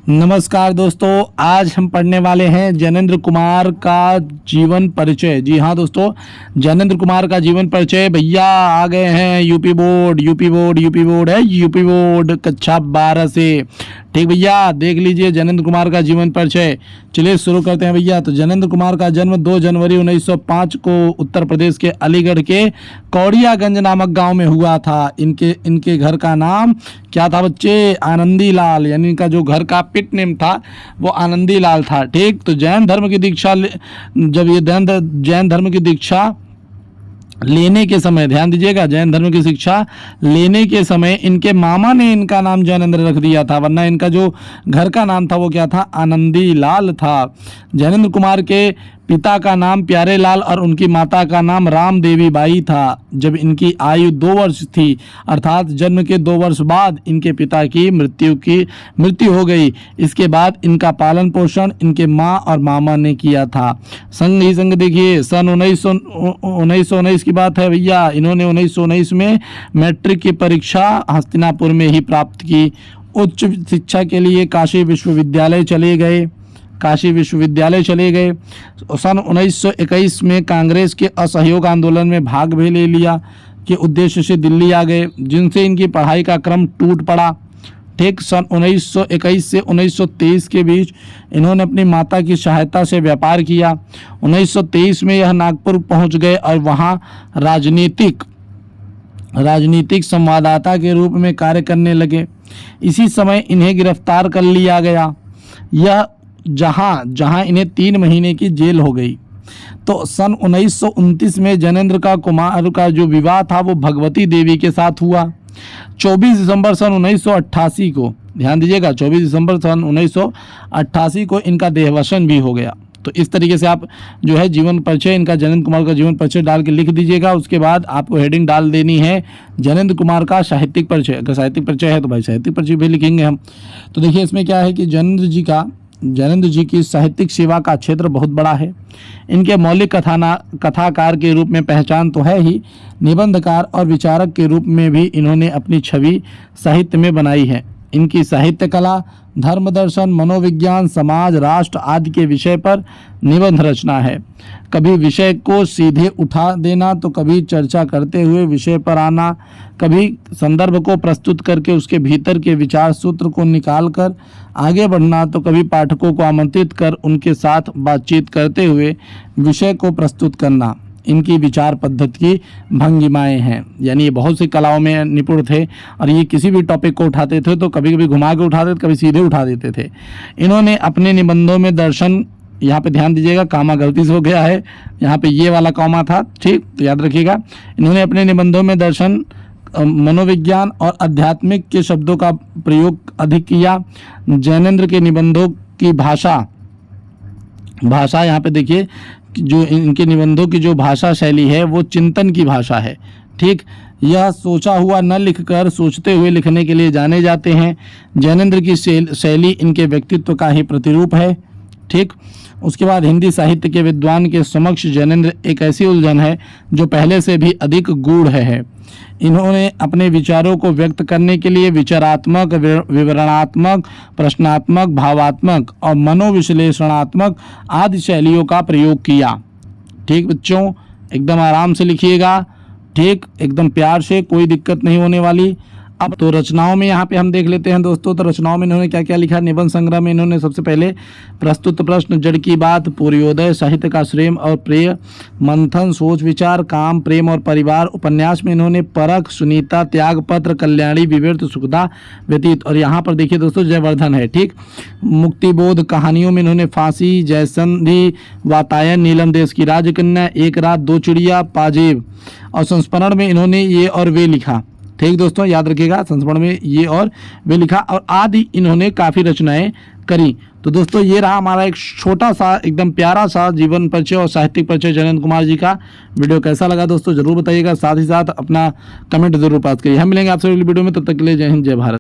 नमस्कार दोस्तों, आज हम पढ़ने वाले हैं जैनेंद्र कुमार का जीवन परिचय। जी हाँ दोस्तों, जैनेंद्र कुमार का जीवन परिचय। भैया आ गए हैं यूपी बोर्ड है यूपी बोर्ड कक्षा 12 से। ठीक भैया, देख लीजिए जैनेंद्र कुमार का जीवन परिचय। चलिए शुरू करते हैं भैया। तो जैनेंद्र कुमार का जन्म 2 जनवरी 1905 को उत्तर प्रदेश के अलीगढ़ के कौड़ियागंज नामक गांव में हुआ था। इनके घर का नाम क्या था बच्चे? आनंदी लाल, यानी इनका जो घर का पिट नेम था वो आनंदी लाल था। ठीक, तो जैन धर्म की दीक्षा जब ये जैन धर्म की दीक्षा लेने के समय, ध्यान दीजिएगा, जैन धर्म की शिक्षा लेने के समय इनके मामा ने इनका नाम जैनेंद्र रख दिया था, वरना इनका जो घर का नाम था वो क्या था? आनंदी लाल था। जैनेंद्र कुमार के पिता का नाम प्यारे लाल और उनकी माता का नाम राम देवी बाई था। जब इनकी आयु 2 वर्ष थी, अर्थात जन्म के 2 वर्ष बाद इनके पिता की मृत्यु हो गई। इसके बाद इनका पालन पोषण इनके माँ और मामा ने किया था। संग देखिए, सन 1919 की बात है भैया। इन्होंने 1919 में मैट्रिक की परीक्षा हस्तिनापुर में ही प्राप्त की। उच्च शिक्षा के लिए काशी विश्वविद्यालय चले गए। सन 1921 में कांग्रेस के असहयोग आंदोलन में भाग भी ले लिया के उद्देश्य से दिल्ली आ गए, जिनसे इनकी पढ़ाई का क्रम टूट पड़ा। ठीक, सन 1921 से 1923 के बीच इन्होंने अपनी माता की सहायता से व्यापार किया। 1923 में यह नागपुर पहुंच गए और वहां राजनीतिक संवाददाता के रूप में कार्य करने लगे। इसी समय इन्हें गिरफ्तार कर लिया गया, यह जहां इन्हें 3 महीने की जेल हो गई। तो सन 1929 में जैनेंद्र कुमार का जो विवाह था वो भगवती देवी के साथ हुआ। 24 दिसंबर सन 1988 को, ध्यान दीजिएगा, 24 दिसंबर सन 1988 को इनका देहवसन भी हो गया। तो इस तरीके से आप जो है जीवन परिचय, इनका जैनेंद्र कुमार का जीवन परिचय डाल के लिख दीजिएगा। उसके बाद आपको हेडिंग डाल देनी है जैनेंद्र कुमार का साहित्यिक परिचय। अगर साहित्यिक परिचय है तो भाई साहित्यिक परिचय भी लिखेंगे हम। तो देखिए इसमें क्या है कि जैनेंद्र जी की साहित्यिक सेवा का क्षेत्र बहुत बड़ा है। इनके मौलिक कथाकार के रूप में पहचान तो है ही, निबंधकार और विचारक के रूप में भी इन्होंने अपनी छवि साहित्य में बनाई है। इनकी साहित्य कला धर्म दर्शन, मनोविज्ञान, समाज, राष्ट्र आदि के विषय पर निबंध रचना है। कभी विषय को सीधे उठा देना तो कभी चर्चा करते हुए विषय पर आना, कभी संदर्भ को प्रस्तुत करके उसके भीतर के विचार सूत्र को निकाल कर आगे बढ़ना, तो कभी पाठकों को आमंत्रित कर उनके साथ बातचीत करते हुए विषय को प्रस्तुत करना इनकी विचार पद्धति की भंगिमाएं हैं। यानी ये बहुत सी कलाओं में निपुण थे और ये किसी भी टॉपिक को उठाते थे तो कभी कभी घुमा के उठाते थे, कभी सीधे उठा देते थे। इन्होंने अपने निबंधों में दर्शन, यहाँ पे ध्यान दीजिएगा, कामा गलती से हो गया है, यहाँ पे ये वाला कॉमा था, ठीक, तो याद रखिएगा। इन्होंने अपने निबंधों में दर्शन, मनोविज्ञान और आध्यात्मिक के शब्दों का प्रयोग अधिक किया। जैनेंद्र के निबंधों की भाषा यहाँ पे देखिए, जो इनके निबंधों की जो भाषा शैली है वो चिंतन की भाषा है। ठीक, यह सोचा हुआ न लिखकर सोचते हुए लिखने के लिए जाने जाते हैं। जैनेंद्र की शैली इनके व्यक्तित्व का ही प्रतिरूप है। ठीक, उसके बाद हिंदी साहित्य के विद्वान के समक्ष जैनेंद्र एक ऐसी उलझन है जो पहले से भी अधिक गूढ़ है। इन्होंने अपने विचारों को व्यक्त करने के लिए विचारात्मक, विवरणात्मक, प्रश्नात्मक, भावात्मक और मनोविश्लेषणात्मक आदि शैलियों का प्रयोग किया। ठीक बच्चों, एकदम आराम से लिखिएगा, ठीक, एकदम प्यार से, कोई दिक्कत नहीं होने वाली। अब तो रचनाओं में यहाँ पे हम देख लेते हैं दोस्तों। तो रचनाओं में इन्होंने क्या क्या लिखा? निबंध संग्रह में इन्होंने सबसे पहले प्रस्तुत प्रश्न, जड़ की बात, पूर्वोदय, साहित्य का श्रेम और प्रेय, मंथन, सोच विचार, काम, प्रेम और परिवार। उपन्यास में इन्होंने परख, सुनीता, त्यागपत्र, कल्याणी, विवर्त, सुखदा, व्यतीत, और यहाँ पर देखिए दोस्तों जयवर्धन है। ठीक, मुक्तिबोध। कहानियों में इन्होंने फांसी, जयसंधि, वातायन, नीलम देश की राजकन्या, एक रात दो चिड़िया, पाजेब, और संस्मरण में इन्होंने ये और वे लिखा। ठीक दोस्तों, याद रखिएगा, संस्मरण में ये और वे लिखा, और आदि इन्होंने काफ़ी रचनाएं करी। तो दोस्तों ये रहा हमारा एक छोटा सा, एकदम प्यारा सा जीवन परिचय और साहित्यिक परिचय जैनेंद्र कुमार जी का। वीडियो कैसा लगा दोस्तों जरूर बताइएगा, साथ ही साथ अपना कमेंट जरूर पास करिए। हम मिलेंगे आपसे अगली वीडियो में, तब तक के लिए जय हिंद, जय भारत।